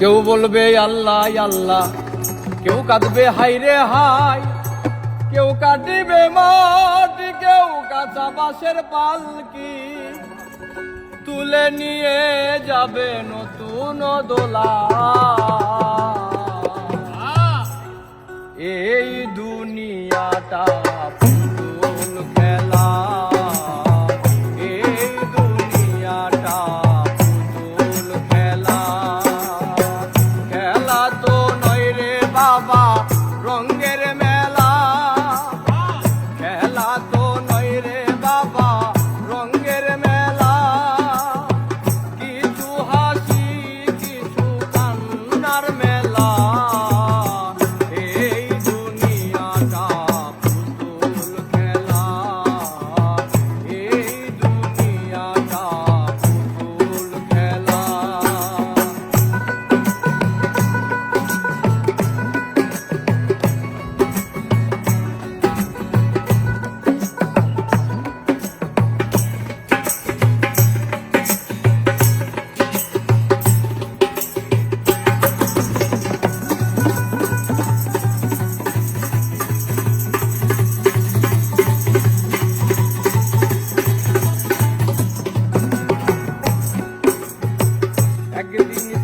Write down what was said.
কেউ বলবে আল্লাহ আল্লাহ, কেউ কাঁদবে হাই রে হাই, কেউ কাটিবে মাটি, কেউ কাঁচা বাঁশের পালকি, তুলে নিয়ে যাবে নতুন দোলা। এই দুনিয়াটা পুতুল খেলা, এই দুনিয়াটা পুতুল খেলা। খেলা তো নয় রে বাবা রঙের মেলা, খেলা তো নয় রে বাবা রঙের মেলা। কিছু হাসি কিছু কান্নার মেলা, এই দুনিয়াটা পুতুল খেলা, এই দুনিয়াটা পুতুল খেলা। একদিন